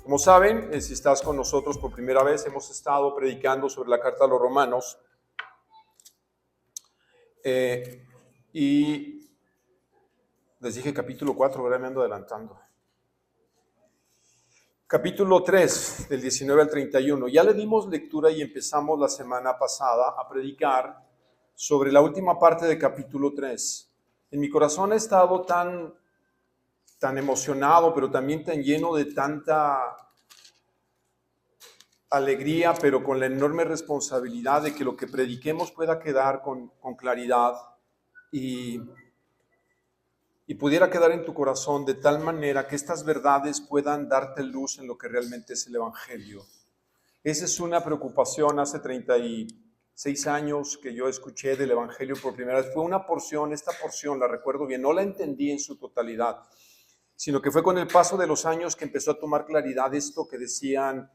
Como saben, si estás con nosotros por primera vez, hemos estado predicando sobre la carta a los Romanos y les dije capítulo 4, ahora me ando adelantando. Capítulo 3, del 19 al 31. Ya le dimos lectura y empezamos la semana pasada a predicar sobre la última parte del capítulo 3. En mi corazón he estado tan emocionado, pero también tan lleno de tanta alegría, pero con la enorme responsabilidad de que lo que prediquemos pueda quedar con claridad y pudiera quedar en tu corazón de tal manera que estas verdades puedan darte luz en lo que realmente es el Evangelio. Esa es una preocupación. Hace 36 años que yo escuché del Evangelio por primera vez. Fue una porción, esta porción la recuerdo bien, no la entendí en su totalidad, sino que fue con el paso de los años que empezó a tomar claridad esto que decían,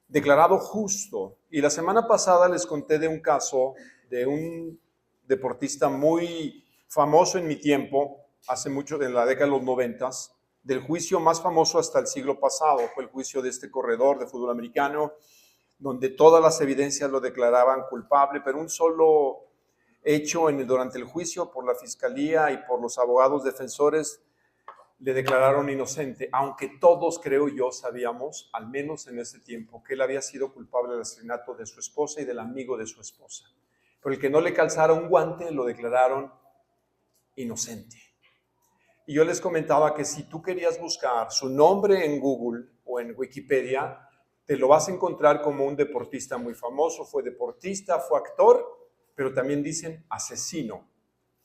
declarado justo. Y la semana pasada les conté de un caso de un deportista muy famoso en mi tiempo, hace mucho, en la década de los 90, del juicio más famoso hasta el siglo pasado. Fue el juicio de este corredor de fútbol americano, donde todas las evidencias lo declaraban culpable, pero un solo hecho durante el juicio por la fiscalía y por los abogados defensores le declararon inocente, aunque todos, creo yo, sabíamos, al menos en ese tiempo, que él había sido culpable del asesinato de su esposa y del amigo de su esposa. Por el que no le calzara un guante, lo declararon inocente. Y yo les comentaba que si tú querías buscar su nombre en Google o en Wikipedia, te lo vas a encontrar como un deportista muy famoso. Fue deportista, fue actor, pero también dicen asesino.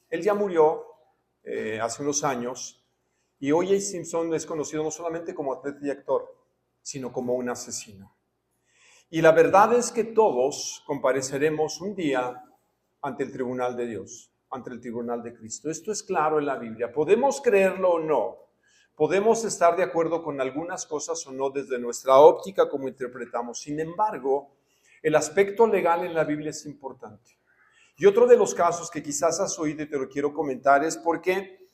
Él ya murió hace unos años. Y O.J. Simpson es conocido no solamente como atleta y actor, sino como un asesino. Y la verdad es que todos compareceremos un día ante el tribunal de Dios, ante el tribunal de Cristo. Esto es claro en la Biblia. Podemos creerlo o no. Podemos estar de acuerdo con algunas cosas o no desde nuestra óptica como interpretamos. Sin embargo, el aspecto legal en la Biblia es importante. Y otro de los casos que quizás has oído y te lo quiero comentar es porque,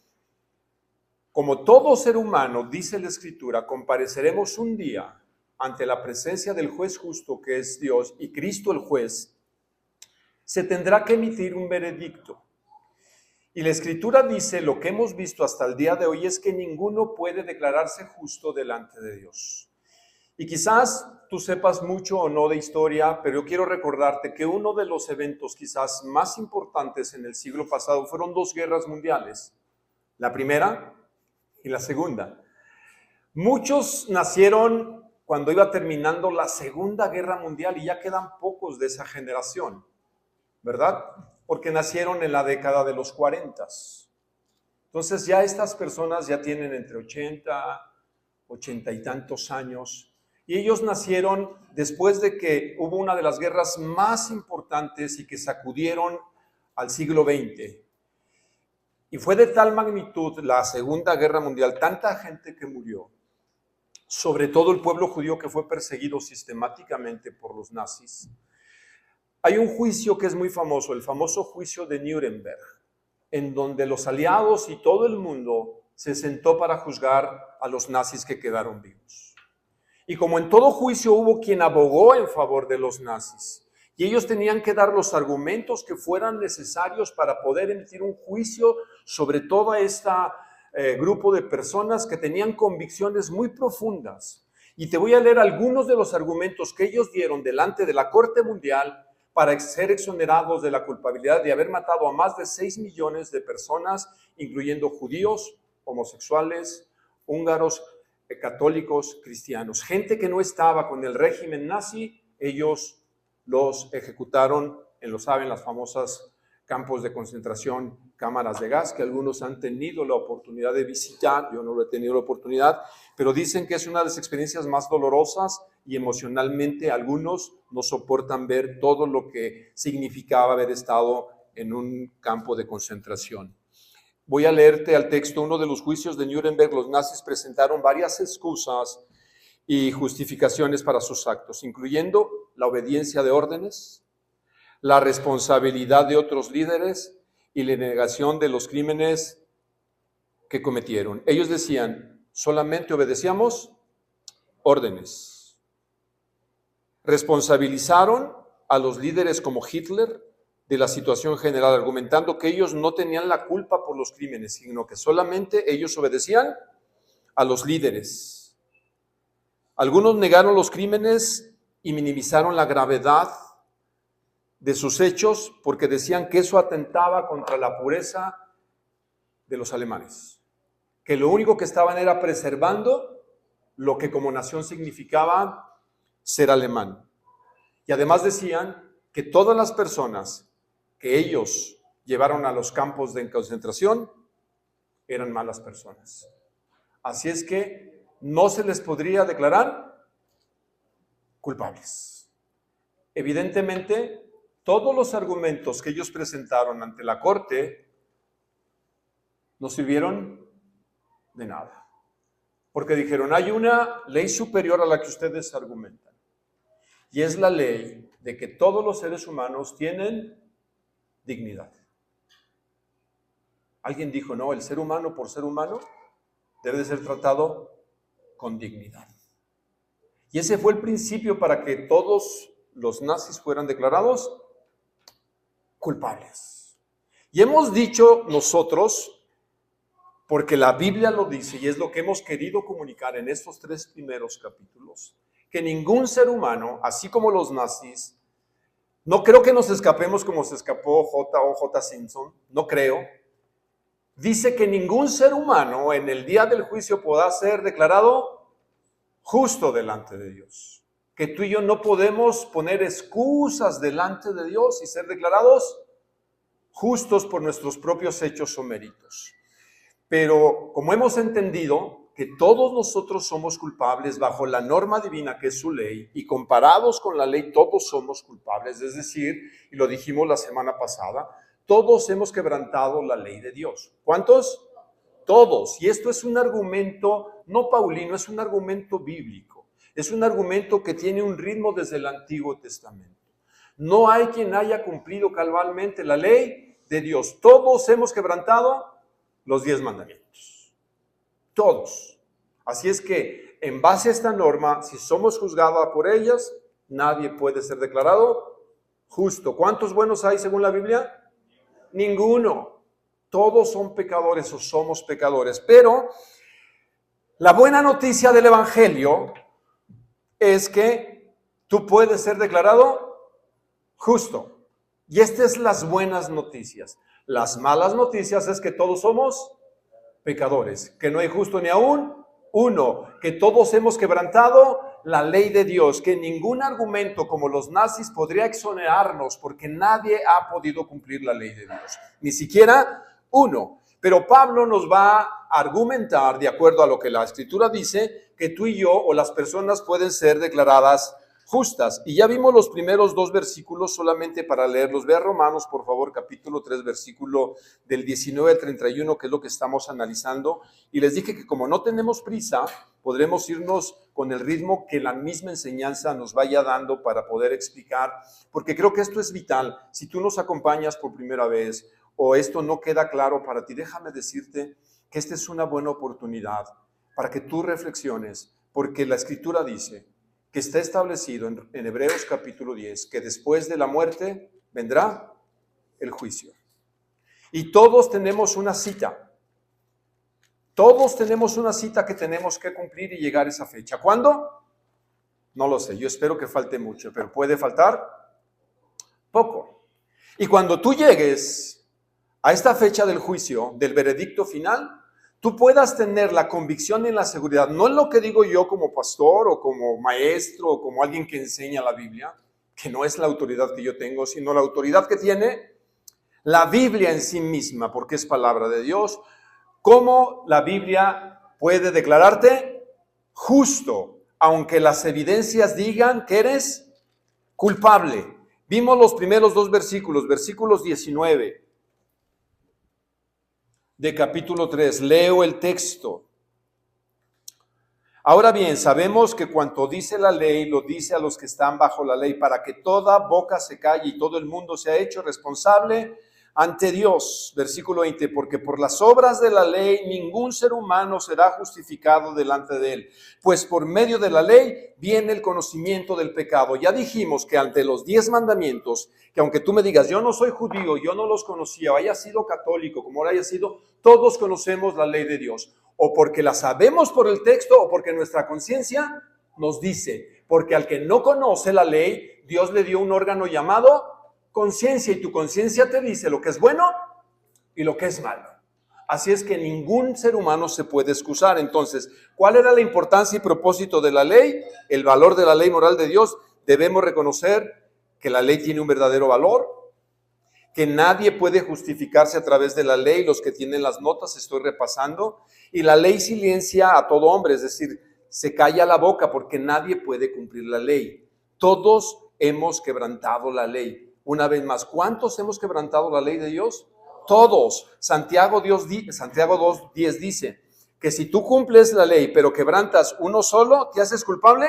como todo ser humano, dice la Escritura, compareceremos un día ante la presencia del juez justo que es Dios y Cristo el juez, se tendrá que emitir un veredicto. Y la Escritura dice, lo que hemos visto hasta el día de hoy es que ninguno puede declararse justo delante de Dios. Y quizás tú sepas mucho o no de historia, pero yo quiero recordarte que uno de los eventos quizás más importantes en el siglo pasado fueron 2 guerras mundiales. La primera y la segunda. Muchos nacieron cuando iba terminando la Segunda Guerra Mundial y ya quedan pocos de esa generación, ¿verdad? Porque nacieron en la década de los 40. Entonces ya estas personas ya tienen entre 80 y tantos años, y ellos nacieron después de que hubo una de las guerras más importantes y que sacudieron al siglo XX. Y fue de tal magnitud la Segunda Guerra Mundial, tanta gente que murió, sobre todo el pueblo judío que fue perseguido sistemáticamente por los nazis. Hay un juicio que es muy famoso, el famoso juicio de Nuremberg, en donde los aliados y todo el mundo se sentó para juzgar a los nazis que quedaron vivos. Y como en todo juicio hubo quien abogó en favor de los nazis, y ellos tenían que dar los argumentos que fueran necesarios para poder emitir un juicio sobre todo este grupo de personas que tenían convicciones muy profundas. Y te voy a leer algunos de los argumentos que ellos dieron delante de la Corte Mundial para ser exonerados de la culpabilidad de haber matado a más de 6 millones de personas, incluyendo judíos, homosexuales, húngaros, católicos, cristianos. Gente que no estaba con el régimen nazi, ellos los ejecutaron en, lo saben, las famosas campos de concentración, cámaras de gas, que algunos han tenido la oportunidad de visitar. Yo no lo he tenido la oportunidad, pero dicen que es una de las experiencias más dolorosas y emocionalmente algunos no soportan ver todo lo que significaba haber estado en un campo de concentración. Voy a leerte al texto uno de los juicios de Nuremberg. Los nazis presentaron varias excusas y justificaciones para sus actos, incluyendo la obediencia de órdenes, la responsabilidad de otros líderes y la negación de los crímenes que cometieron. Ellos decían, solamente obedecíamos órdenes. Responsabilizaron a los líderes como Hitler de la situación general, argumentando que ellos no tenían la culpa por los crímenes, sino que solamente ellos obedecían a los líderes. Algunos negaron los crímenes y minimizaron la gravedad de sus hechos porque decían que eso atentaba contra la pureza de los alemanes, que lo único que estaban era preservando lo que como nación significaba ser alemán. Y además decían que todas las personas que ellos llevaron a los campos de concentración eran malas personas. Así es que no se les podría declarar culpables. Evidentemente, todos los argumentos que ellos presentaron ante la corte no sirvieron de nada. Porque dijeron, hay una ley superior a la que ustedes argumentan. Y es la ley de que todos los seres humanos tienen dignidad. Alguien dijo, no, el ser humano por ser humano debe de ser tratado con dignidad. Y ese fue el principio para que todos los nazis fueran declarados culpables. Y hemos dicho nosotros, porque la Biblia lo dice y es lo que hemos querido comunicar en estos 3 primeros capítulos, que ningún ser humano, así como los nazis, no creo que nos escapemos como se escapó J.O.J. Simpson, no creo. Dice que ningún ser humano en el día del juicio podrá ser declarado justo delante de Dios. Que tú y yo no podemos poner excusas delante de Dios y ser declarados justos por nuestros propios hechos o méritos. Pero como hemos entendido que todos nosotros somos culpables bajo la norma divina que es su ley, y comparados con la ley todos somos culpables, es decir, y lo dijimos la semana pasada, todos hemos quebrantado la ley de Dios. ¿Cuántos? Todos. Y esto es un argumento no paulino, es un argumento bíblico. Es un argumento que tiene un ritmo desde el Antiguo Testamento. No hay quien haya cumplido cabalmente la ley de Dios. Todos hemos quebrantado los 10 mandamientos. Todos. Así es que, en base a esta norma, si somos juzgados por ellas, nadie puede ser declarado justo. ¿Cuántos buenos hay según la Biblia? Ninguno. Todos son pecadores o somos pecadores. Pero la buena noticia del Evangelio es que tú puedes ser declarado justo. Y estas son las buenas noticias. Las malas noticias es que todos somos pecadores, que no hay justo ni aún uno, que todos hemos quebrantado la ley de Dios, que ningún argumento como los nazis podría exonerarnos porque nadie ha podido cumplir la ley de Dios, ni siquiera uno. Pero Pablo nos va a argumentar, de acuerdo a lo que la Escritura dice, que tú y yo o las personas pueden ser declaradas justas. Y ya vimos los primeros 2 versículos solamente para leerlos. Ve a Romanos, por favor, capítulo 3, versículo del 19 al 31, que es lo que estamos analizando. Y les dije que como no tenemos prisa, podremos irnos con el ritmo que la misma enseñanza nos vaya dando para poder explicar, porque creo que esto es vital. Si tú nos acompañas por primera vez o esto no queda claro para ti, déjame decirte que esta es una buena oportunidad para que tú reflexiones, porque la Escritura dice que está establecido en Hebreos capítulo 10, que después de la muerte vendrá el juicio. Y todos tenemos una cita. Todos tenemos una cita que tenemos que cumplir y llegar a esa fecha. ¿Cuándo? No lo sé, yo espero que falte mucho, pero puede faltar poco. Y cuando tú llegues a esta fecha del juicio, del veredicto final, tú puedas tener la convicción y la seguridad, no en lo que digo yo como pastor o como maestro o como alguien que enseña la Biblia, que no es la autoridad que yo tengo, sino la autoridad que tiene la Biblia en sí misma, porque es palabra de Dios. ¿Cómo la Biblia puede declararte justo, aunque las evidencias digan que eres culpable? Vimos los primeros 2 versículos, versículos 19 de capítulo 3. Leo el texto. Ahora bien, sabemos que cuanto dice la ley, lo dice a los que están bajo la ley, para que toda boca se calle y todo el mundo sea hecho responsable ante Dios, versículo 20, porque por las obras de la ley ningún ser humano será justificado delante de él, pues por medio de la ley viene el conocimiento del pecado. Ya dijimos que ante los 10 mandamientos, que aunque tú me digas, yo no soy judío, yo no los conocía, o haya sido católico, como haya sido, todos conocemos la ley de Dios, o porque la sabemos por el texto, o porque nuestra conciencia nos dice, porque al que no conoce la ley, Dios le dio un órgano llamado conciencia, y tu conciencia te dice lo que es bueno y lo que es malo. Así es que ningún ser humano se puede excusar. Entonces, ¿cuál era la importancia y propósito de la ley? El valor de la ley moral de Dios. Debemos reconocer que la ley tiene un verdadero valor, que nadie puede justificarse a través de la ley. Los que tienen las notas, estoy repasando, y la ley silencia a todo hombre, es decir, se calla la boca porque nadie puede cumplir la ley. Todos hemos quebrantado la ley. Una vez más, ¿cuántos hemos quebrantado la ley de Dios? Todos. Santiago 2:10 dice que si tú cumples la ley pero quebrantas uno solo, te haces culpable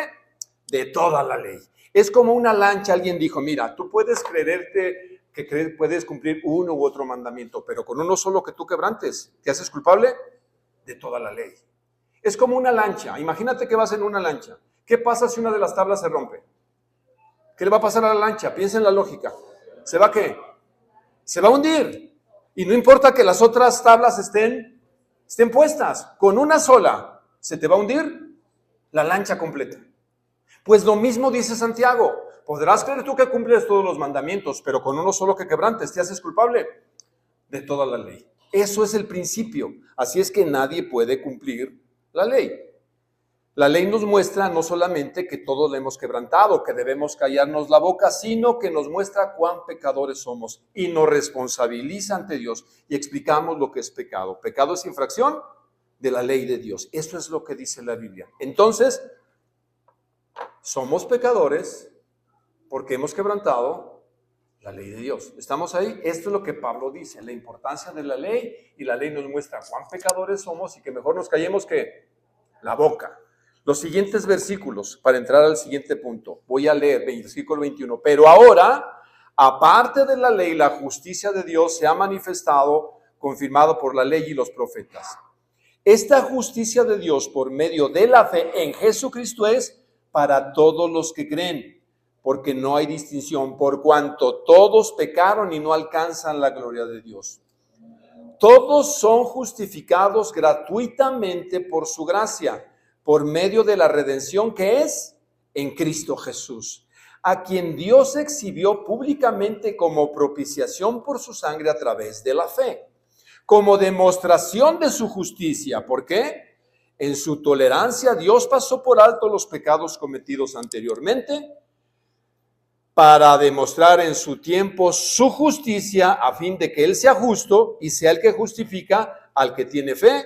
de toda la ley. Es como una lancha. Alguien dijo, mira, tú puedes creerte que puedes cumplir uno u otro mandamiento, pero con uno solo que tú quebrantes, te haces culpable de toda la ley. Es como una lancha. Imagínate que vas en una lancha. ¿Qué pasa si una de las tablas se rompe? ¿Qué le va a pasar a la lancha? Piensa en la lógica. ¿Se va a qué? Se va a hundir. Y no importa que las otras tablas estén puestas. Con una sola se te va a hundir la lancha completa. Pues lo mismo dice Santiago. Podrás creer tú que cumples todos los mandamientos, pero con uno solo que quebrantes te haces culpable de toda la ley. Eso es el principio. Así es que nadie puede cumplir la ley. La ley nos muestra no solamente que todos la hemos quebrantado, que debemos callarnos la boca, sino que nos muestra cuán pecadores somos y nos responsabiliza ante Dios, y explicamos lo que es pecado. Pecado es infracción de la ley de Dios. Eso es lo que dice la Biblia. Entonces, somos pecadores porque hemos quebrantado la ley de Dios. ¿Estamos ahí? Esto es lo que Pablo dice, la importancia de la ley, y la ley nos muestra cuán pecadores somos y que mejor nos callemos que la boca. Los siguientes versículos, para entrar al siguiente punto, voy a leer versículo 21. Pero ahora, aparte de la ley, la justicia de Dios se ha manifestado, confirmado por la ley y los profetas. Esta justicia de Dios por medio de la fe en Jesucristo es para todos los que creen, porque no hay distinción, por cuanto todos pecaron y no alcanzan la gloria de Dios. Todos son justificados gratuitamente por su gracia, por medio de la redención que es en Cristo Jesús, a quien Dios exhibió públicamente como propiciación por su sangre a través de la fe, como demostración de su justicia. ¿Por qué? En su tolerancia Dios pasó por alto los pecados cometidos anteriormente, para demostrar en su tiempo su justicia, a fin de que Él sea justo y sea el que justifica al que tiene fe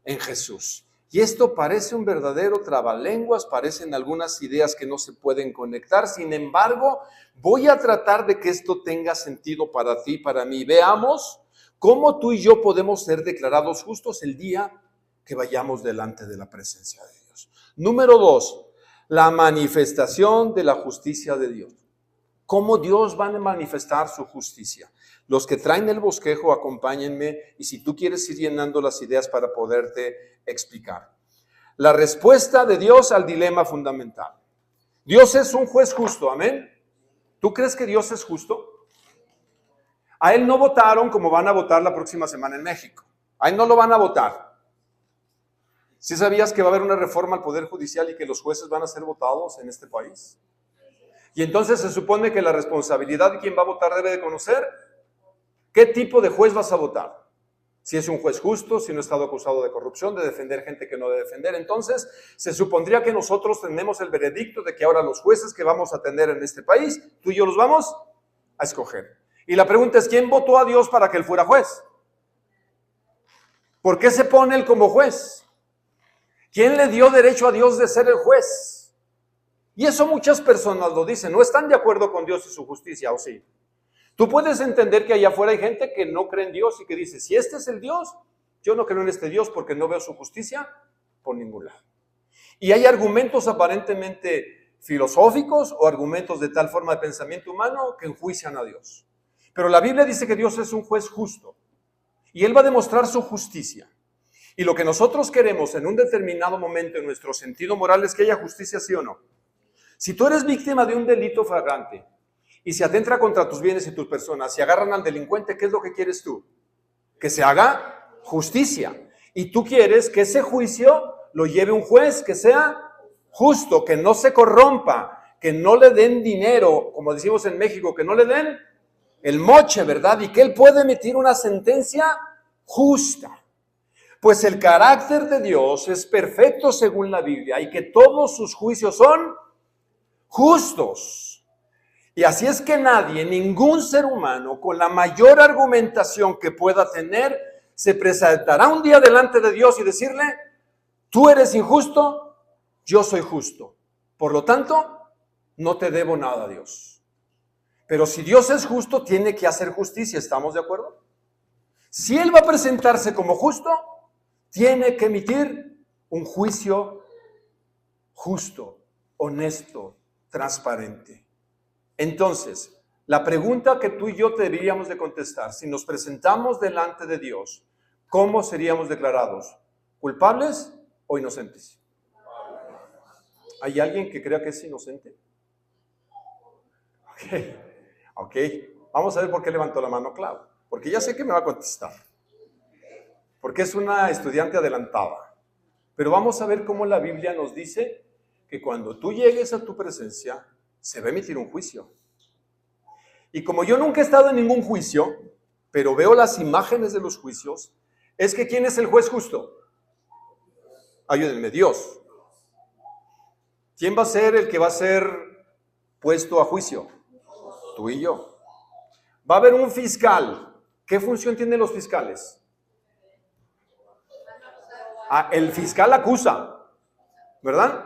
en Jesús. Y esto parece un verdadero trabalenguas, parecen algunas ideas que no se pueden conectar. Sin embargo, voy a tratar de que esto tenga sentido para ti, para mí. Veamos cómo tú y yo podemos ser declarados justos el día que vayamos delante de la presencia de Dios. Número 2, la manifestación de la justicia de Dios. ¿Cómo Dios va a manifestar su justicia? Los que traen el bosquejo, acompáñenme, y si tú quieres ir llenando las ideas para poderte explicar. La respuesta de Dios al dilema fundamental. Dios es un juez justo, amén. ¿Tú crees que Dios es justo? A Él no votaron como van a votar la próxima semana en México. A Él no lo van a votar. ¿Sí sabías que va a haber una reforma al Poder Judicial y que los jueces van a ser votados en este país? Y entonces se supone que la responsabilidad de quien va a votar debe de conocer qué tipo de juez vas a votar. Si es un juez justo, si no ha estado acusado de corrupción, de defender gente que no debe defender. Entonces se supondría que nosotros tenemos el veredicto de que ahora los jueces que vamos a tener en este país, tú y yo los vamos a escoger. Y la pregunta es, ¿quién votó a Dios para que Él fuera juez? ¿Por qué se pone Él como juez? ¿Quién le dio derecho a Dios de ser el juez? Y eso muchas personas lo dicen, no están de acuerdo con Dios y su justicia, ¿o sí? Tú puedes entender que allá afuera hay gente que no cree en Dios y que dice, si este es el Dios, yo no creo en este Dios porque no veo su justicia por ningún lado. Y hay argumentos aparentemente filosóficos o argumentos de tal forma de pensamiento humano que enjuician a Dios. Pero la Biblia dice que Dios es un juez justo y Él va a demostrar su justicia. Y lo que nosotros queremos en un determinado momento en nuestro sentido moral es que haya justicia, ¿sí o no? Si tú eres víctima de un delito flagrante y se adentra contra tus bienes y tus personas, si agarran al delincuente, ¿qué es lo que quieres tú? Que se haga justicia. Y tú quieres que ese juicio lo lleve un juez que sea justo, que no se corrompa, que no le den dinero, como decimos en México, que no le den el moche, ¿verdad? Y que Él puede emitir una sentencia justa. Pues el carácter de Dios es perfecto según la Biblia y que todos sus juicios son justos. Y así es que nadie, ningún ser humano, con la mayor argumentación que pueda tener, se presentará un día delante de Dios y decirle, tú eres injusto, yo soy justo. Por lo tanto, no te debo nada a Dios. Pero si Dios es justo, tiene que hacer justicia, ¿estamos de acuerdo? Si Él va a presentarse como justo, tiene que emitir un juicio justo, honesto, transparente. Entonces, la pregunta que tú y yo deberíamos de contestar, si nos presentamos delante de Dios, ¿cómo seríamos declarados? ¿Culpables o inocentes? ¿Hay alguien que crea que es inocente? Ok. Vamos a ver por qué levantó la mano Clau. Porque ya sé que me va a contestar. Porque es una estudiante adelantada. Pero vamos a ver cómo la Biblia nos dice que cuando tú llegues a tu presencia, se va a emitir un juicio. Y como yo nunca he estado en ningún juicio, pero veo las imágenes de los juicios, es que ¿quién es el juez justo? Ayúdenme, Dios. ¿Quién va a ser el que va a ser puesto a juicio? Tú y yo. Va a haber un fiscal. ¿Qué función tienen los fiscales? El fiscal acusa, ¿verdad?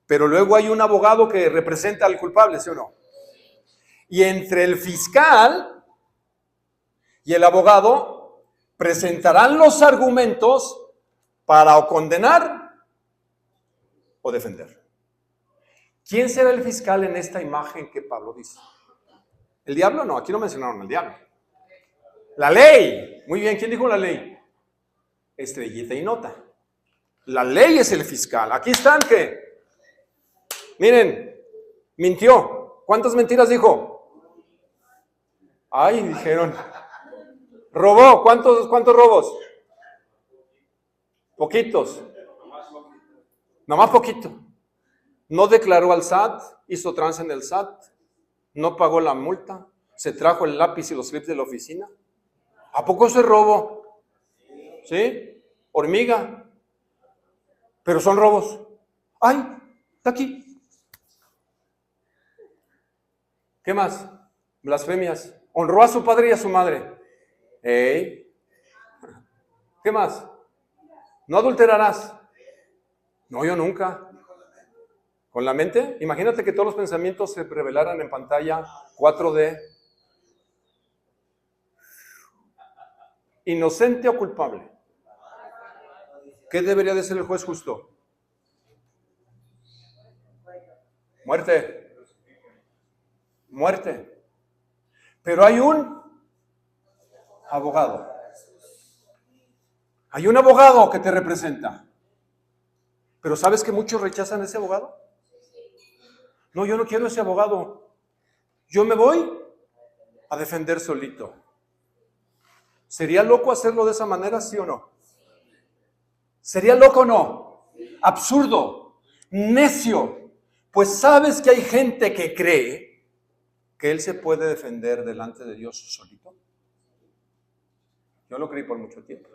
Pero luego hay un abogado que representa al culpable, ¿sí o no? Y entre el fiscal y el abogado presentarán los argumentos para o condenar o defender. ¿Quién será el fiscal en esta imagen que Pablo dice? ¿El diablo? No, aquí no mencionaron al diablo. La ley. Muy bien, ¿quién dijo la ley? Estrellita y nota. La ley es el fiscal. Aquí están que, miren, mintió. ¿Cuántas mentiras dijo? Ay, dijeron. Robó. ¿Cuántos robos? Poquitos. Nomás poquito. No declaró al SAT, hizo trance en el SAT, no pagó la multa, se trajo el lápiz y los clips de la oficina. ¿A poco se robó? ¿Sí? Hormiga. Pero son robos. ¡Ay! Está aquí. ¿Qué más? Blasfemias. Honró a su padre y a su madre. ¿Qué más? No adulterarás. No, yo nunca. ¿Con la mente? Imagínate que todos los pensamientos se revelaran en pantalla 4D. ¿Inocente o culpable? ¿Qué debería de ser el juez justo? Muerte. Muerte. Pero hay un abogado. Hay un abogado que te representa. Pero ¿sabes que muchos rechazan a ese abogado? No, yo no quiero ese abogado. Yo me voy a defender solito. ¿Sería loco hacerlo de esa manera, sí o no? ¿Sería loco o no? Absurdo, necio. Pues sabes que hay gente que cree que él se puede defender delante de Dios solito. Yo lo creí por mucho tiempo.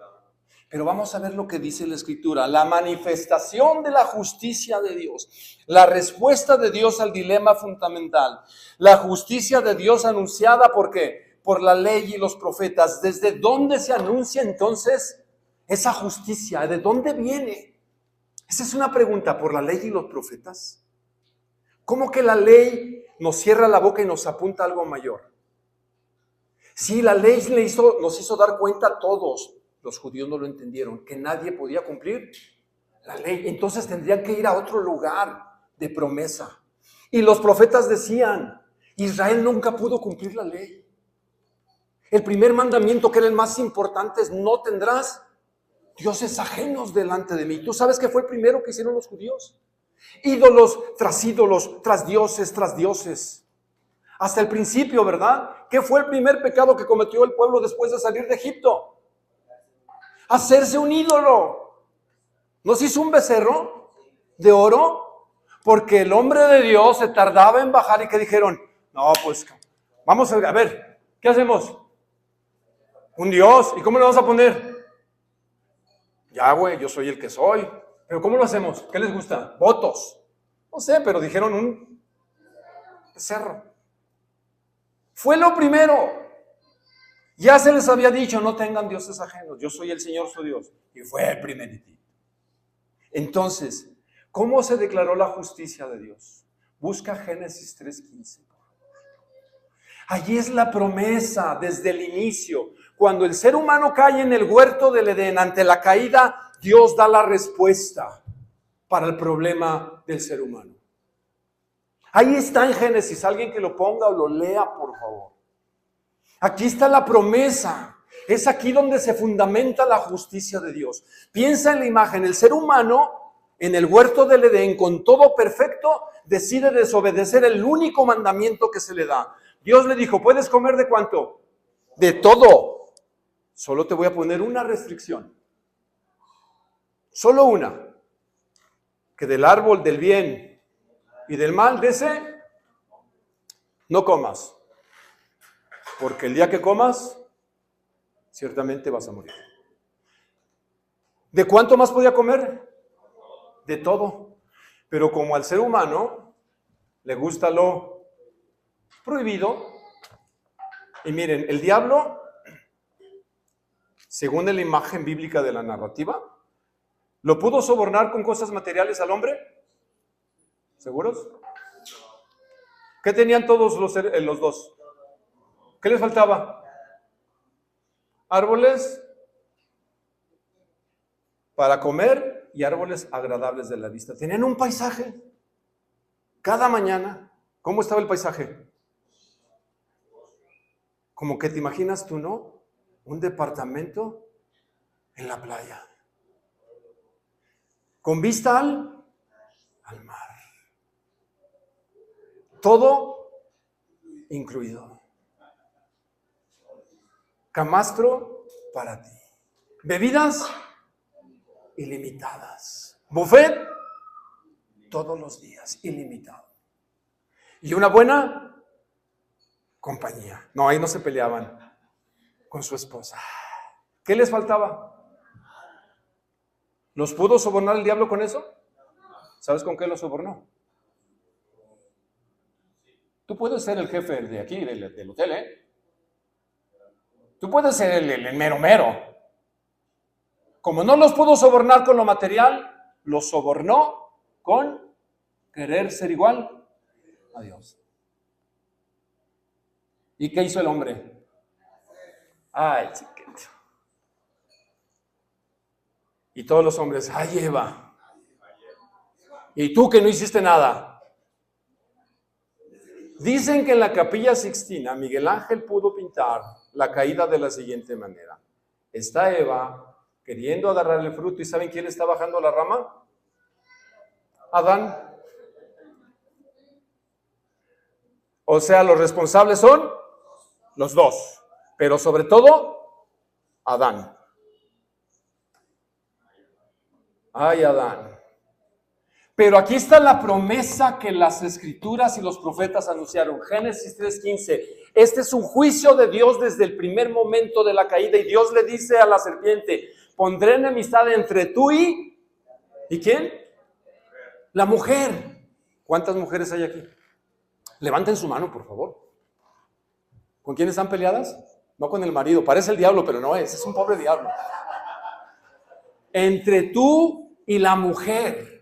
Pero vamos a ver lo que dice la Escritura, la manifestación de la justicia de Dios, la respuesta de Dios al dilema fundamental, la justicia de Dios anunciada, ¿por qué? Por la ley y los profetas. ¿Desde dónde se anuncia entonces esa justicia? ¿De dónde viene? Esa es una pregunta, ¿por la ley y los profetas? ¿Cómo que la ley nos cierra la boca y nos apunta a algo mayor? Sí, la ley nos hizo dar cuenta a todos. Los judíos no lo entendieron, que nadie podía cumplir la ley. Entonces tendrían que ir a otro lugar de promesa. Y los profetas decían, Israel nunca pudo cumplir la ley. El primer mandamiento, que era el más importante, es: no tendrás dioses ajenos delante de mí. ¿Tú sabes qué fue el primero que hicieron los judíos? Ídolos, tras dioses. Hasta el principio, ¿verdad? ¿Qué fue el primer pecado que cometió el pueblo después de salir de Egipto? Hacerse un ídolo. ¿No se hizo un becerro de oro? Porque el hombre de Dios se tardaba en bajar y que dijeron: no, pues vamos a ver, ¿qué hacemos? Un Dios. ¿Y cómo le vamos a poner? Yahweh, yo soy el que soy. ¿Pero cómo lo hacemos? ¿Qué les gusta? Votos. No sé, pero dijeron un becerro. Fue lo primero. Ya se les había dicho: no tengan dioses ajenos, yo soy el Señor su Dios. Y fue el primeritito. Entonces, ¿cómo se declaró la justicia de Dios? Busca Génesis 3:15. Allí es la promesa desde el inicio. Cuando el ser humano cae en el huerto del Edén, ante la caída, Dios da la respuesta para el problema del ser humano. Ahí está en Génesis. Alguien que lo ponga o lo lea, por favor. Aquí está la promesa. Es aquí donde se fundamenta la justicia de Dios. Piensa en la imagen. El ser humano en el huerto del Edén, con todo perfecto, decide desobedecer el único mandamiento que se le da. Dios le dijo: ¿puedes comer de cuánto? De todo. Solo te voy a poner una restricción. Solo una. Que del árbol del bien y del mal, de ese, no comas. Porque el día que comas, ciertamente vas a morir. ¿De cuánto más podía comer? De todo. Pero como al ser humano le gusta lo prohibido, y miren, el diablo, según la imagen bíblica de la narrativa, ¿lo pudo sobornar con cosas materiales al hombre? ¿Seguros? ¿Qué tenían todos los dos? ¿Qué les faltaba? Árboles para comer y árboles agradables de la vista. Tenían un paisaje. Cada mañana, ¿cómo estaba el paisaje? Como que te imaginas tú, ¿no? Un departamento en la playa. Con vista al mar. Todo incluido. Camastro para ti. Bebidas ilimitadas. Buffet todos los días, ilimitado. Y una buena compañía. No, ahí no se peleaban con su esposa. ¿Qué les faltaba? ¿Los pudo sobornar el diablo con eso? ¿Sabes con qué lo sobornó? Tú puedes ser el jefe de aquí, del hotel, ¿eh? Tú puedes ser el mero. Como no los pudo sobornar con lo material, los sobornó con querer ser igual a Dios. ¿Y qué hizo el hombre? Ay, chiquito. Y todos los hombres: ay, Eva. ¿Y tú que no hiciste nada? Dicen que en la Capilla Sixtina Miguel Ángel pudo pintar la caída de la siguiente manera. Está Eva queriendo agarrar el fruto, ¿y saben quién está bajando la rama? Adán. O sea, los responsables son los dos, pero sobre todo Adán. Ay, Adán. Pero aquí está la promesa que las Escrituras y los profetas anunciaron. Génesis 3:15. Este es un juicio de Dios desde el primer momento de la caída. Y Dios le dice a la serpiente: pondré enemistad entre tú y ¿quién? La mujer. ¿Cuántas mujeres hay aquí? Levanten su mano, por favor. ¿Con quién están peleadas? No con el marido. Parece el diablo, pero no es. Es un pobre diablo. Entre tú y la mujer.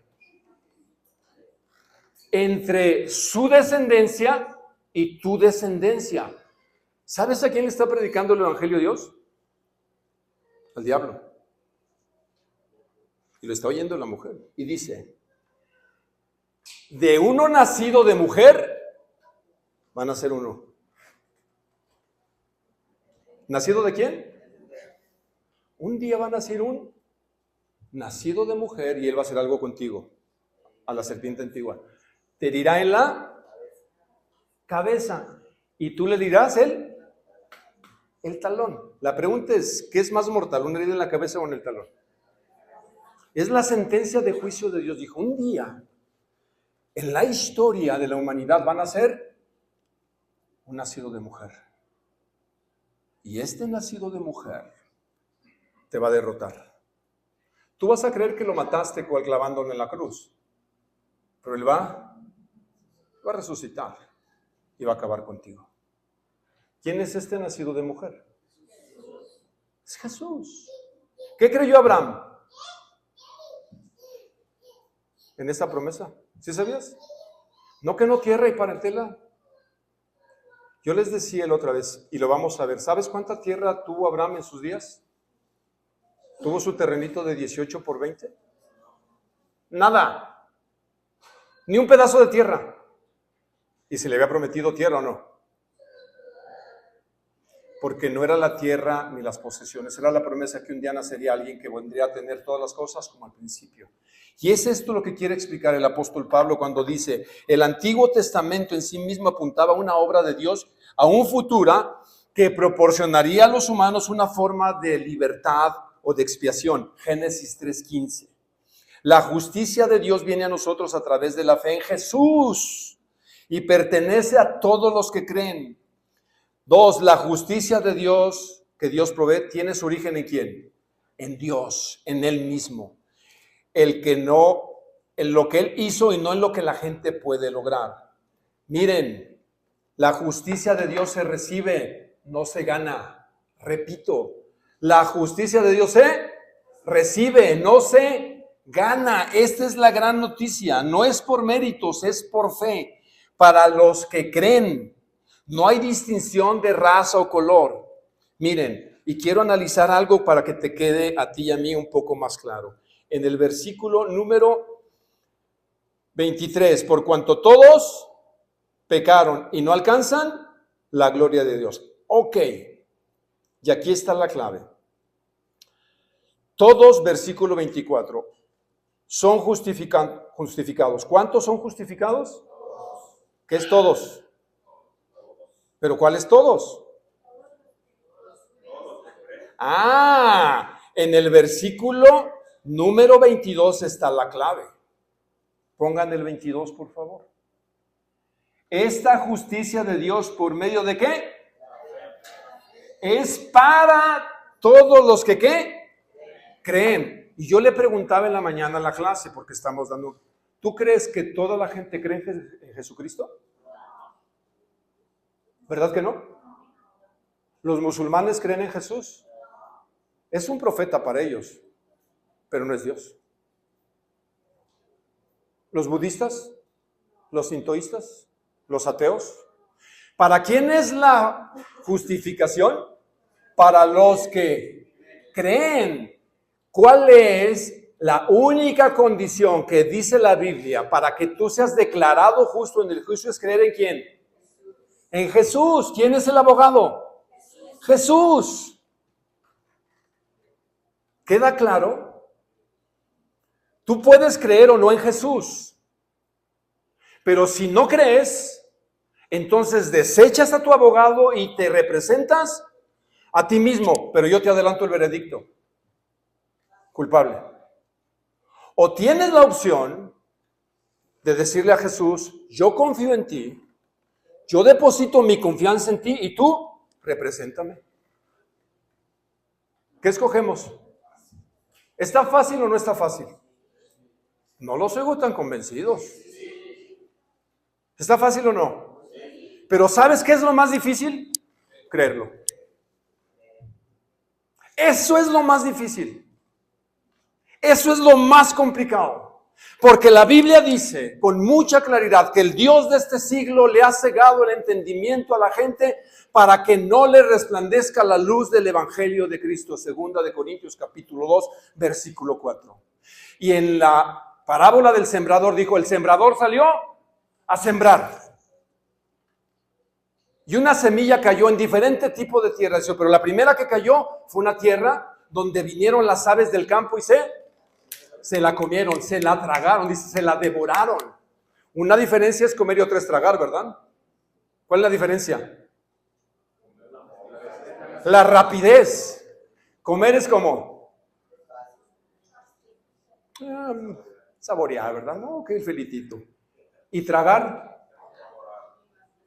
Entre su descendencia y tu descendencia. ¿Sabes a quién le está predicando el evangelio Dios? Al diablo. Y lo está oyendo la mujer. Y dice: de uno nacido de mujer, van a ser uno. ¿Nacido de quién? Un día va a nacer un nacido de mujer y él va a hacer algo contigo, a la serpiente antigua. Te dirá en la cabeza y tú le dirás el talón. La pregunta es, ¿qué es más mortal, una herida en la cabeza o en el talón? Es la sentencia de juicio de Dios. Dijo, un día en la historia de la humanidad van a ser un nacido de mujer. Y este nacido de mujer te va a derrotar. Tú vas a creer que lo mataste clavándolo en la cruz, pero él va a resucitar y va a acabar contigo. ¿Quién es este nacido de mujer? Es Jesús. ¿Qué creyó Abraham en esta promesa? ¿Sí sabías? No que no tierra y parentela. Yo les decía la otra vez, y lo vamos a ver, ¿sabes cuánta tierra tuvo Abraham en sus días? ¿Tuvo su terrenito de 18 por 20? Nada. Ni un pedazo de tierra. ¿Y se le había prometido tierra o no? Porque no era la tierra ni las posesiones, era la promesa que un día nacería alguien que vendría a tener todas las cosas como al principio. Y es esto lo que quiere explicar el apóstol Pablo cuando dice, el Antiguo Testamento en sí mismo apuntaba a una obra de Dios aún futura que proporcionaría a los humanos una forma de libertad o de expiación. Génesis 3:15. La justicia de Dios viene a nosotros a través de la fe en Jesús y pertenece a todos los que creen. 2, la justicia de Dios que Dios provee tiene su origen ¿en quién? En Dios, en Él mismo. En lo que Él hizo y no en lo que la gente puede lograr. Miren, la justicia de Dios se recibe, no se gana. Repito, la justicia de Dios se recibe, no se gana. Esta es la gran noticia. No es por méritos, es por fe. Para los que creen, no hay distinción de raza o color. Miren, y quiero analizar algo para que te quede a ti y a mí un poco más claro. En el versículo número 23, por cuanto todos pecaron y no alcanzan la gloria de Dios. Ok, y aquí está la clave. Todos, versículo 24, son justificados. ¿Cuántos son justificados? ¿Qué es todos? ¿Pero cuáles todos? En el versículo número 22 está la clave. Pongan el 22, por favor. Esta justicia de Dios, ¿por medio de qué? Es para todos los que ¿qué? Creen. Y yo le preguntaba en la mañana en la clase, porque estamos dando, ¿tú crees que toda la gente cree en Jesucristo? ¿Verdad que no? Los musulmanes creen en Jesús. Es un profeta para ellos, pero no es Dios. Los budistas, los sintoístas, los ateos. ¿Para quién es la justificación? Para los que creen. ¿Cuál es la única condición que dice la Biblia para que tú seas declarado justo en el juicio? Es creer en quién. En Jesús. ¿Quién es el abogado? Jesús. ¿Queda claro? Tú puedes creer o no en Jesús, pero si no crees, entonces desechas a tu abogado y te representas a ti mismo. Pero yo te adelanto el veredicto: culpable. O tienes la opción de decirle a Jesús, yo confío en ti, yo deposito mi confianza en ti y tú represéntame. ¿Qué escogemos? ¿Está fácil o no está fácil? No los oigo tan convencidos. ¿Está fácil o no? Pero ¿sabes qué es lo más difícil? Creerlo. Eso es lo más difícil. Eso es lo más complicado. Porque la Biblia dice con mucha claridad que el Dios de este siglo le ha cegado el entendimiento a la gente para que no le resplandezca la luz del Evangelio de Cristo. 2 Corintios capítulo 2, versículo 4. Y en la parábola del sembrador dijo, el sembrador salió a sembrar. Y una semilla cayó en diferente tipo de tierra. Pero la primera que cayó fue una tierra donde vinieron las aves del campo y se la comieron, se la tragaron, dice, se la devoraron. Una diferencia es comer y otra es tragar, ¿verdad? ¿Cuál es la diferencia? La rapidez. Comer es como saborear, ¿verdad? No, qué felicito. Y tragar,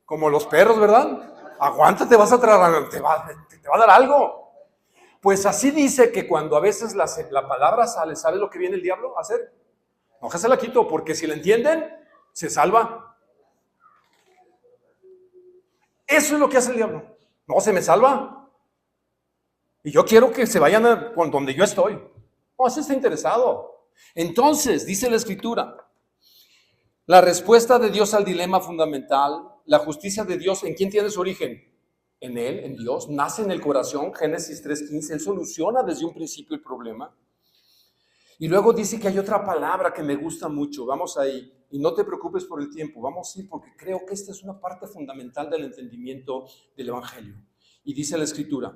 como los perros, ¿verdad? Aguántate, vas a tragar, te va a dar algo. Pues así dice que cuando a veces la palabra sale, ¿sabe lo que viene el diablo a hacer? No, que se la quito, porque si la entienden, se salva. Eso es lo que hace el diablo. No, se me salva. Y yo quiero que se vayan con donde yo estoy. No, ese está interesado. Entonces, dice la Escritura, la respuesta de Dios al dilema fundamental, la justicia de Dios, ¿en quién tiene su origen? En Él, en Dios, nace en el corazón, Génesis 3:15, Él soluciona desde un principio el problema. Y luego dice que hay otra palabra que me gusta mucho, vamos ahí, y no te preocupes por el tiempo, vamos a ir porque creo que esta es una parte fundamental del entendimiento del Evangelio. Y dice la Escritura,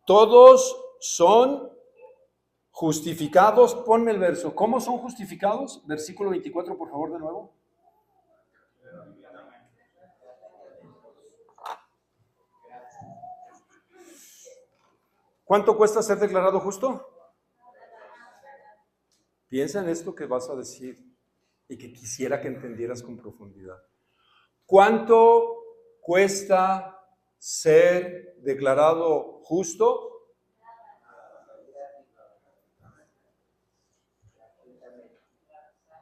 todos son justificados, ponme el verso, ¿cómo son justificados? Versículo 24, por favor, de nuevo. ¿Cuánto cuesta ser declarado justo? Piensa en esto que vas a decir y que quisiera que entendieras con profundidad. ¿Cuánto cuesta ser declarado justo?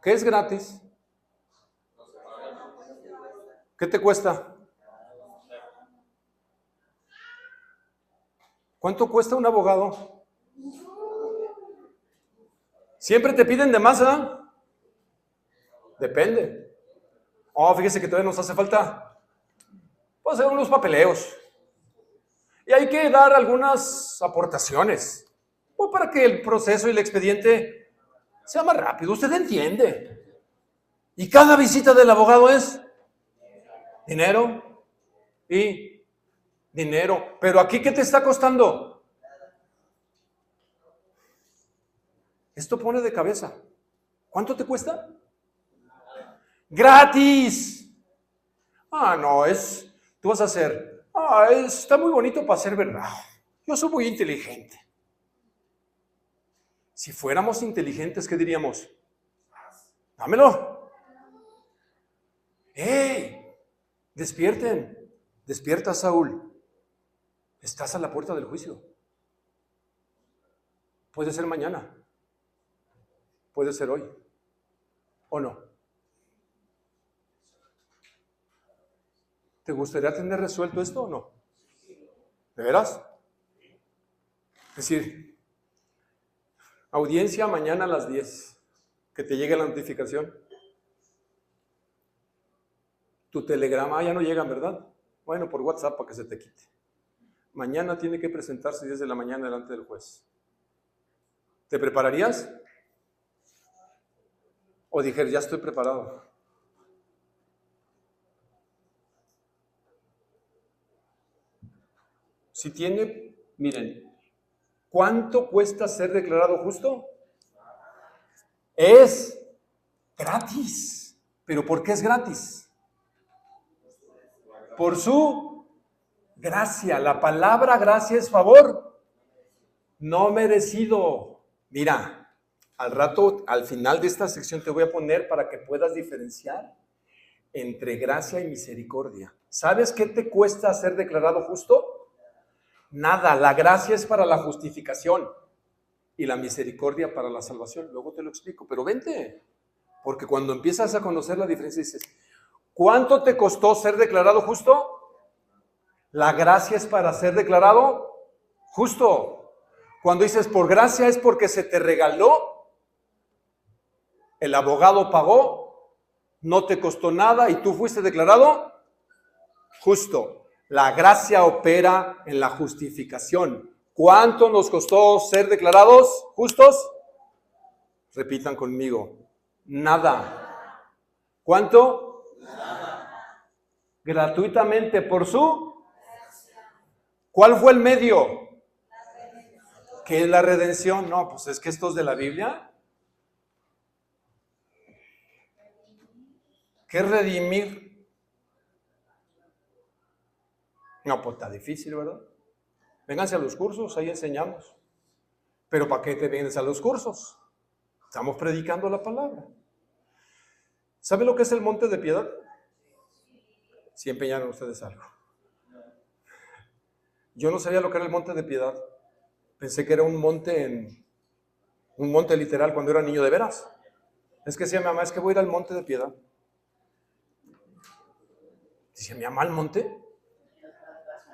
¿Qué es gratis? ¿Qué te cuesta? ¿Cuánto cuesta un abogado? ¿Siempre te piden de más, ¿eh? Depende. Oh, fíjese que todavía nos hace falta, pues, hacer unos papeleos. Y hay que dar algunas aportaciones, pues, para que el proceso y el expediente sea más rápido. Usted entiende. Y cada visita del abogado es dinero y dinero. Pero aquí, ¿qué te está costando? Esto pone de cabeza. ¿Cuánto te cuesta? ¡Gratis! No, tú vas a hacer, está muy bonito para ser verdad. Yo soy muy inteligente. Si fuéramos inteligentes, ¿qué diríamos? Dámelo. ¡Hey! Despierten. Despierta, Saúl. Estás a la puerta del juicio. Puede ser mañana. Puede ser hoy. ¿O no? ¿Te gustaría tener resuelto esto o no? ¿De veras? Es decir, audiencia mañana a las 10. Que te llegue la notificación. Tu telegrama, ya no llegan, ¿verdad? Bueno, por WhatsApp para que se te quite. Mañana tiene que presentarse 10 de la mañana delante del juez. ¿Te prepararías? O dijeras, ya estoy preparado. Si tiene, miren, ¿cuánto cuesta ser declarado justo? Es gratis. ¿Pero por qué es gratis? Por su gracia. La palabra gracia es favor no merecido. Mira, al rato, al final de esta sección te voy a poner para que puedas diferenciar entre gracia y misericordia. ¿Sabes qué te cuesta ser declarado justo? Nada. La gracia es para la justificación y la misericordia para la salvación. Luego te lo explico, pero vente, porque cuando empiezas a conocer la diferencia dices, ¿cuánto te costó ser declarado justo? La gracia es para ser declarado justo. Cuando dices por gracia es porque se te regaló, el abogado pagó, no te costó nada y tú fuiste declarado justo. La gracia opera en la justificación. ¿Cuánto nos costó ser declarados justos? Repitan conmigo. Nada. ¿Cuánto? Nada. gratuitamente por su... ¿Cuál fue el medio? ¿Qué es la redención? No, pues es que esto es de la Biblia. ¿Qué es redimir? No, pues está difícil, ¿verdad? Vénganse a los cursos, ahí enseñamos. Pero ¿para qué te vienes a los cursos? Estamos predicando la palabra. ¿Sabe lo que es el monte de piedad? Si empeñaron ustedes algo. Yo no sabía lo que era el monte de piedad. Pensé que era un monte literal cuando era niño de veras. Es que decía mi mamá, es que voy a ir al monte de piedad. Dice mi mamá, ¿al monte?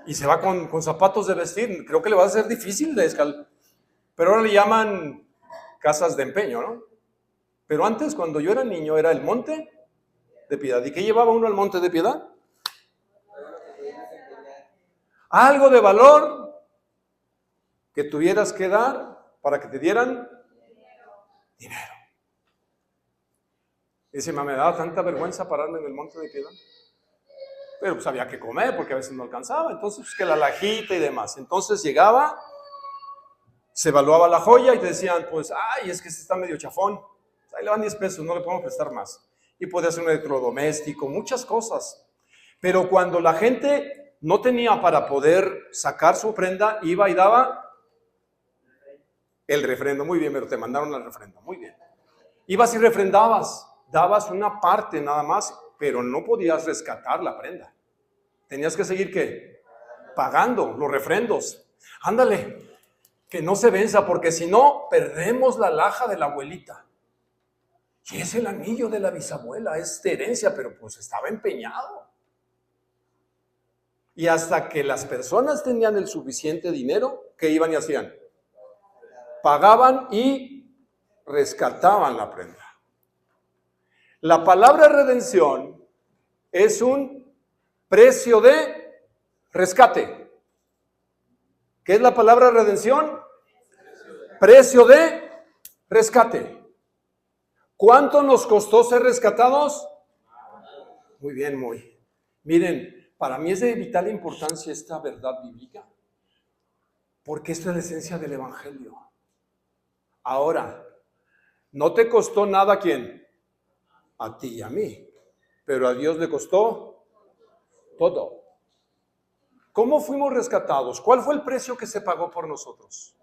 Y se va con zapatos de vestir. Creo que le va a ser difícil de escalar. Pero ahora le llaman casas de empeño, ¿no? Pero antes, cuando yo era niño, era el monte de piedad. ¿Y qué llevaba uno al monte de piedad? Algo de valor que tuvieras que dar para que te dieran dinero. Dice, me daba tanta vergüenza pararme en el monte de piedad. Pero pues había que comer porque a veces no alcanzaba. Entonces, pues, que la lajita y demás. Entonces llegaba, se evaluaba la joya y te decían, pues, ay, es que este está medio chafón. Ahí le van 10 pesos, no le podemos prestar más. Y podía hacer un electrodoméstico, muchas cosas. Pero cuando la gente no tenía para poder sacar su ofrenda, iba y daba el refrendo. Muy bien, pero te mandaron el refrendo. Muy bien. Ibas y refrendabas, dabas una parte nada más, pero no podías rescatar la prenda. Tenías que seguir, ¿qué? Pagando los refrendos. Ándale, que no se venza, porque si no, perdemos la alhaja de la abuelita. Y es el anillo de la bisabuela, es de herencia, pero pues estaba empeñado. Y hasta que las personas tenían el suficiente dinero, ¿qué iban y hacían? Pagaban y rescataban la prenda. La palabra redención es un precio de rescate. ¿Qué es la palabra redención? Precio de rescate. ¿Cuánto nos costó ser rescatados? Muy bien, muy. Miren, para mí es de vital importancia esta verdad bíblica, porque esto es la esencia del Evangelio. Ahora, no te costó nada ¿a quién? A ti y a mí, pero a Dios le costó todo. ¿Cómo fuimos rescatados? ¿Cuál fue el precio que se pagó por nosotros?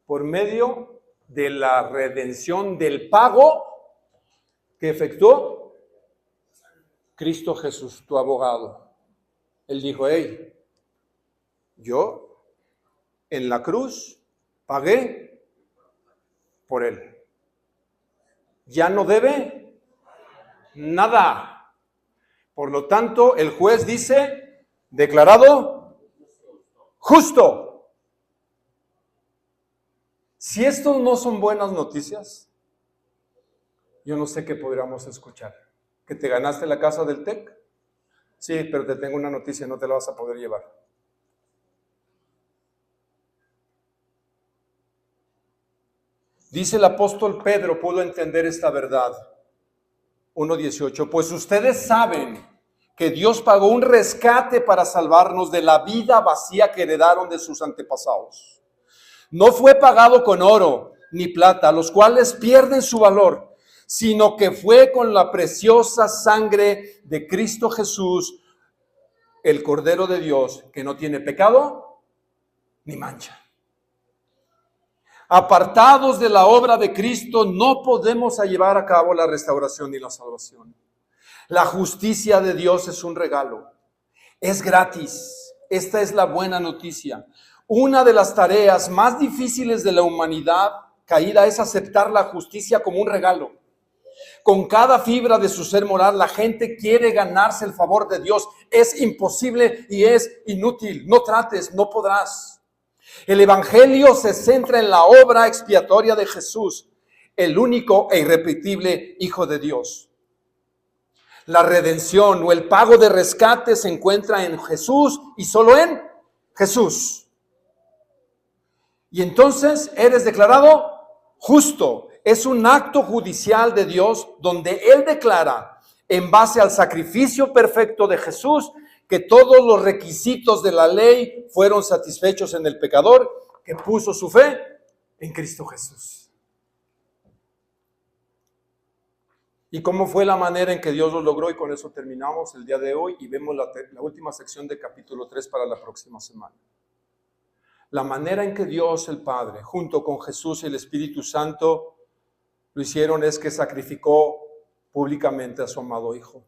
Por medio de la redención del pago que efectuó Cristo Jesús, tu abogado. Él dijo, hey, yo en la cruz pagué por él. Ya no debe nada. Por lo tanto, el juez dice, declarado justo. Si estos no son buenas noticias, yo no sé qué podríamos escuchar. ¿Que te ganaste la casa del TEC? Sí, pero te tengo una noticia, no te la vas a poder llevar. Dice el apóstol Pedro, pudo entender esta verdad. 1:18, pues ustedes saben que Dios pagó un rescate para salvarnos de la vida vacía que heredaron de sus antepasados. No fue pagado con oro ni plata, los cuales pierden su valor, sino que fue con la preciosa sangre de Cristo Jesús, el Cordero de Dios, que no tiene pecado ni mancha. Apartados de la obra de Cristo, no podemos llevar a cabo la restauración ni la salvación. La justicia de Dios es un regalo, es gratis. Esta es la buena noticia. Una de las tareas más difíciles de la humanidad caída es aceptar la justicia como un regalo. Con cada fibra de su ser moral, la gente quiere ganarse el favor de Dios. Es imposible y es inútil. No trates, no podrás. El Evangelio se centra en la obra expiatoria de Jesús, el único e irrepetible Hijo de Dios. La redención o el pago de rescate se encuentra en Jesús y solo en Jesús. Y entonces eres declarado justo. Es un acto judicial de Dios donde Él declara en base al sacrificio perfecto de Jesús, que todos los requisitos de la ley fueron satisfechos en el pecador que puso su fe en Cristo Jesús. ¿Y cómo fue la manera en que Dios lo logró? Y con eso terminamos el día de hoy y vemos la última sección de capítulo 3 para la próxima semana. La manera en que Dios el Padre, junto con Jesús y el Espíritu Santo, lo hicieron es que sacrificó públicamente a su amado Hijo.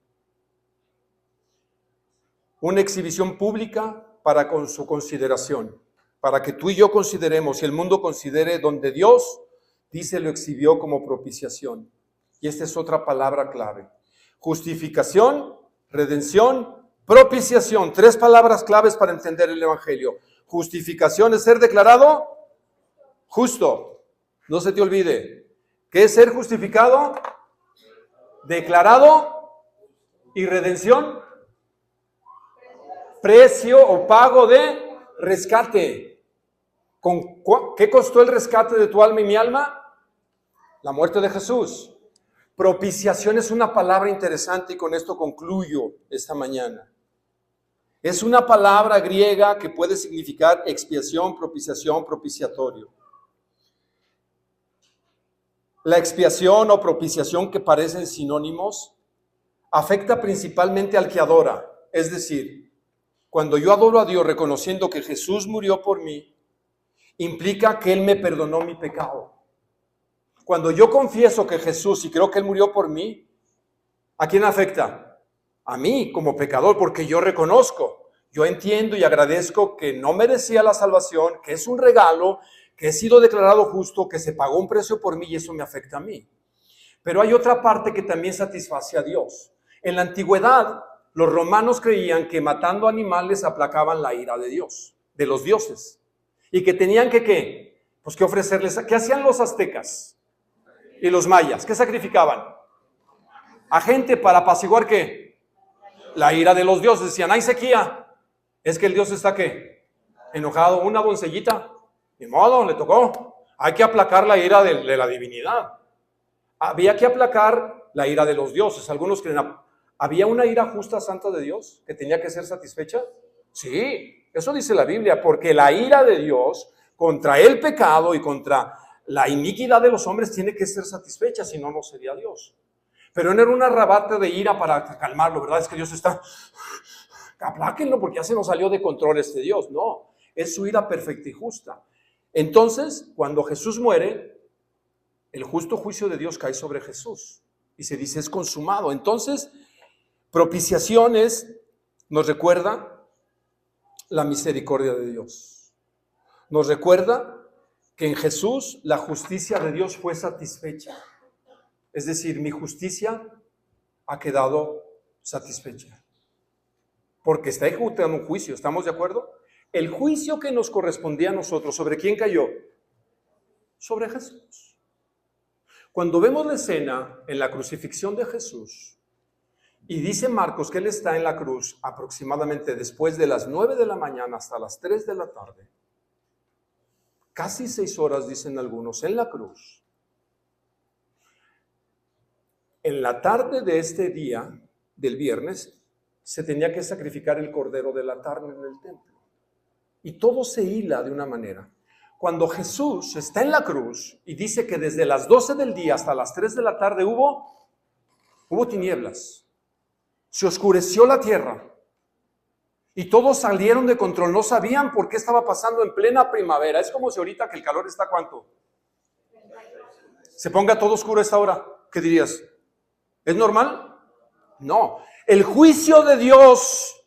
Una exhibición pública para con su consideración, para que tú y yo consideremos y el mundo considere, donde Dios dice lo exhibió como propiciación. Y esta es otra palabra clave. Justificación, redención, propiciación. 3 palabras claves para entender el Evangelio. Justificación es ser declarado justo. No se te olvide. ¿Qué es ser justificado? Declarado. ¿Y redención? Precio o pago de rescate. ¿Qué costó el rescate de tu alma y mi alma? La muerte de Jesús. Propiciación es una palabra interesante y con esto concluyo esta mañana. Es una palabra griega que puede significar expiación, propiciación, propiciatorio. La expiación o propiciación, que parecen sinónimos, afecta principalmente al que adora. Es decir, cuando yo adoro a Dios reconociendo que Jesús murió por mí, implica que Él me perdonó mi pecado. Cuando yo confieso que Jesús y creo que Él murió por mí, ¿a quién afecta? A mí como pecador, porque yo reconozco, yo entiendo y agradezco que no merecía la salvación, que es un regalo, que he sido declarado justo, que se pagó un precio por mí y eso me afecta a mí. Pero hay otra parte que también satisface a Dios. En la antigüedad, los romanos creían que matando animales aplacaban la ira de Dios, de los dioses, y que tenían que ¿qué? Pues que ofrecerles. ¿Qué hacían los aztecas y los mayas? ¿Qué sacrificaban? A gente para apaciguar ¿qué? La ira de los dioses. Decían, hay sequía. Es que el Dios está ¿qué? Enojado. Una doncellita, ni modo, le tocó. Hay que aplacar la ira de la divinidad. Había que aplacar la ira de los dioses. Algunos creen, ¿había una ira justa, santa de Dios que tenía que ser satisfecha? Sí, eso dice la Biblia, porque la ira de Dios contra el pecado y contra la iniquidad de los hombres tiene que ser satisfecha, si no, no sería Dios. Pero no era un arrebato de ira para calmarlo, ¿verdad? Es que Dios está, apláquenlo porque ya se nos salió de control este Dios. No, es su ira perfecta y justa. Entonces, cuando Jesús muere, el justo juicio de Dios cae sobre Jesús y se dice es consumado. Entonces, propiciaciones nos recuerda la misericordia de Dios. Nos recuerda que en Ejecús la justicia de Dios fue satisfecha. Es decir, mi justicia ha quedado satisfecha. Porque está ejecutando un juicio, ¿estamos de acuerdo? El juicio que nos correspondía a nosotros, ¿sobre quién cayó? Sobre Jesús. Cuando vemos la escena en la crucifixión de Jesús, y dice Marcos que Él está en la cruz aproximadamente después de las 9 de la mañana hasta las 3 de la tarde, casi 6 horas, dicen algunos, en la cruz. En la tarde de este día, del viernes, se tenía que sacrificar el cordero de la tarde en el templo. Y todo se hila de una manera. Cuando Jesús está en la cruz y dice que desde las 12 del día hasta las 3 de la tarde hubo tinieblas. Se oscureció la tierra. Y todos salieron de control. No sabían por qué estaba pasando en plena primavera. Es como si ahorita que el calor está ¿cuánto? Se ponga todo oscuro a esta hora. ¿Qué dirías? ¿Es normal? No. El juicio de Dios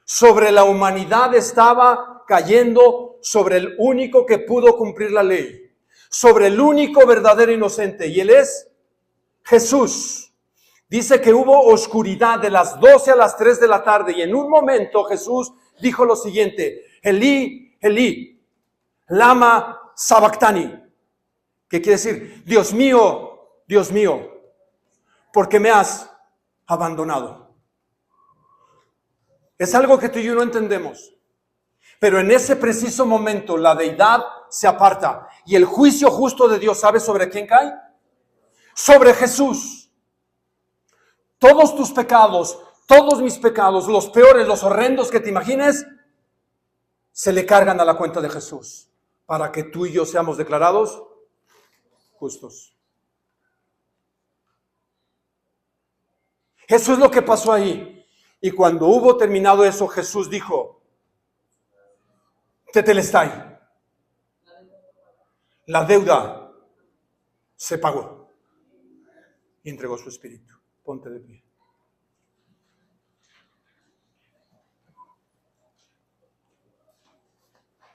sobre la humanidad estaba cayendo sobre el único que pudo cumplir la ley, sobre el único verdadero inocente, y Él es Jesús. Dice que hubo oscuridad de las 12 a las 3 de la tarde, y en un momento Jesús dijo lo siguiente: Elí, Elí, lama sabactani. ¿Qué quiere decir? Dios mío, ¿por qué me has abandonado? Es algo que tú y yo no entendemos. Pero en ese preciso momento la deidad se aparta y el juicio justo de Dios, ¿sabe sobre quién cae? Sobre Jesús. todos tus pecados, todos mis pecados, los peores, los horrendos que te imagines, se le cargan a la cuenta de Jesús para que tú y yo seamos declarados justos. Eso es lo que pasó ahí. Y cuando hubo terminado eso, Jesús dijo, tetelestai, la deuda se pagó. Y entregó su espíritu. Ponte de pie.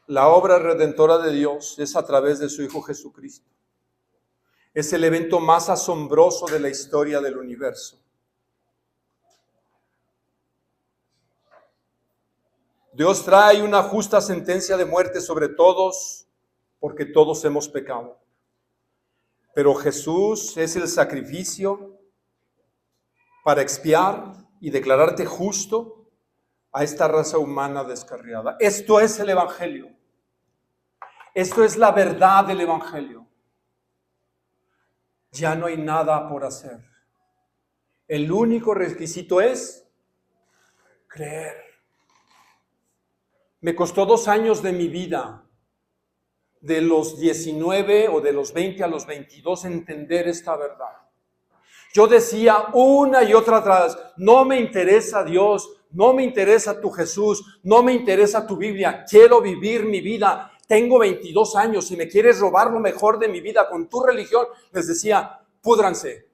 La obra redentora de Dios es a través de su Hijo Jesucristo. Es el evento más asombroso de la historia del universo. Dios trae una justa sentencia de muerte sobre todos, porque todos hemos pecado. Pero Jesús es el sacrificio para expiar y declararte justo a esta raza humana descarriada. Esto es el Evangelio. Esto es la verdad del Evangelio. Ya no hay nada por hacer. El único requisito es creer. Me costó 2 años de mi vida, de los 19 o de los 20 a los 22, entender esta verdad. Yo decía una y otra vez, no me interesa Dios, no me interesa tu Jesús, no me interesa tu Biblia, quiero vivir mi vida. Tengo 22 años, si me quieres robar lo mejor de mi vida con tu religión, les decía, púdranse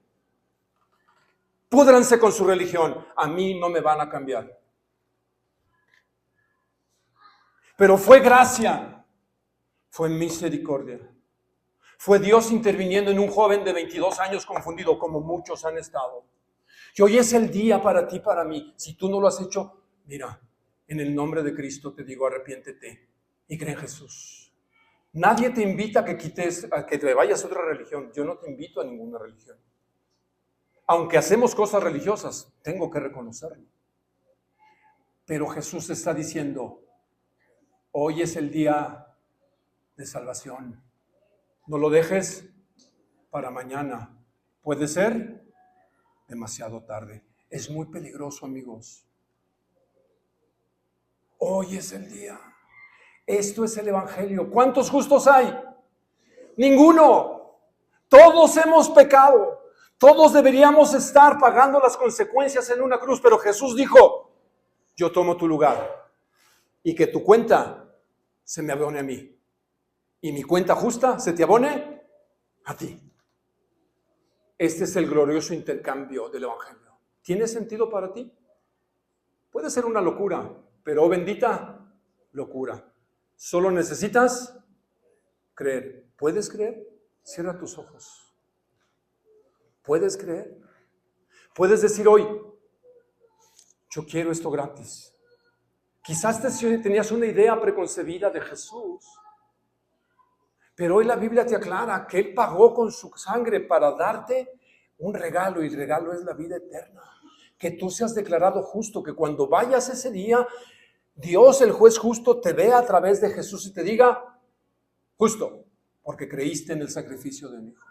con su religión, a mí no me van a cambiar. Pero fue gracia, fue misericordia, fue Dios interviniendo en un joven de 22 años confundido, como muchos han estado. Y hoy es el día para ti, para mí. Si tú no lo has hecho, mira, en el nombre de Cristo te digo, arrepiéntete y cree en Jesús. Nadie te invita a que te vayas a otra religión. Yo no te invito a ninguna religión. Aunque hacemos cosas religiosas, tengo que reconocerlo. Pero Jesús está diciendo, hoy es el día de salvación. No lo dejes para mañana. Puede ser demasiado tarde. Es muy peligroso, amigos. Hoy es el día. Esto es el Evangelio. ¿Cuántos justos hay? Ninguno. Todos hemos pecado. Todos deberíamos estar pagando las consecuencias en una cruz. Pero Jesús dijo, yo tomo tu lugar. Y que tu cuenta se me abone a mí. Y mi cuenta justa se te abone a ti. Este es el glorioso intercambio del Evangelio. ¿Tiene sentido para ti? Puede ser una locura, pero bendita locura. Solo necesitas creer. ¿Puedes creer? Cierra tus ojos. ¿Puedes creer? Puedes decir hoy, yo quiero esto gratis. Quizás tenías una idea preconcebida de Jesús, pero hoy la Biblia te aclara que Él pagó con su sangre para darte un regalo, y el regalo es la vida eterna. Que tú seas declarado justo, que cuando vayas ese día, Dios, el juez justo, te vea a través de Jesús y te diga, justo, porque creíste en el sacrificio de mi Hijo.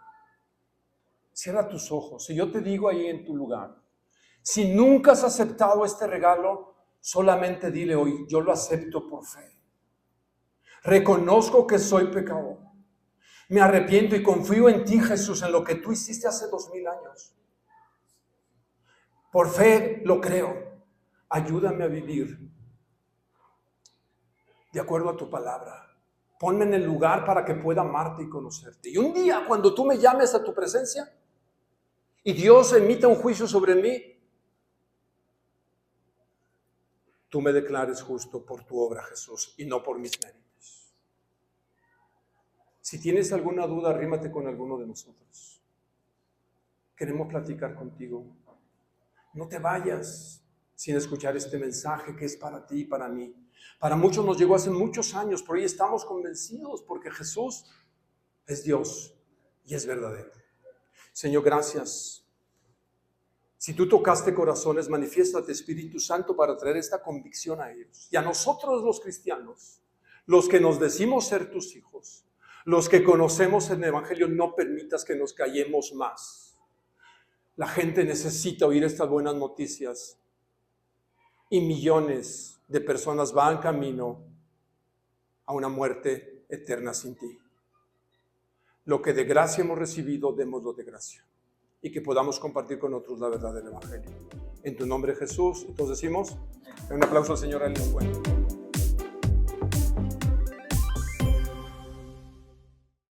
Cierra tus ojos. Si yo te digo ahí en tu lugar, si nunca has aceptado este regalo, solamente dile hoy, yo lo acepto por fe. Reconozco que soy pecador. Me arrepiento y confío en ti, Jesús, en lo que tú hiciste hace 2000 años. Por fe lo creo. Ayúdame a vivir de acuerdo a tu palabra. Ponme en el lugar para que pueda amarte y conocerte. Y un día, cuando tú me llames a tu presencia y Dios emita un juicio sobre mí, tú me declares justo por tu obra, Jesús, y no por mis méritos. Si tienes alguna duda, arrímate con alguno de nosotros. Queremos platicar contigo. No te vayas sin escuchar este mensaje que es para ti y para mí. Para muchos nos llegó hace muchos años, pero hoy estamos convencidos porque Jesús es Dios y es verdadero. Señor, gracias. Si tú tocaste corazones, manifiéstate, Espíritu Santo, para traer esta convicción a ellos. Y a nosotros los cristianos, los que nos decimos ser tus hijos, los que conocemos el Evangelio, no permitas que nos callemos más. La gente necesita oír estas buenas noticias y millones de personas van camino a una muerte eterna sin ti. Lo que de gracia hemos recibido, démoslo de gracia. Y que podamos compartir con otros la verdad del Evangelio. En tu nombre, Jesús. Entonces decimos, un aplauso al Señor, a él les cuento.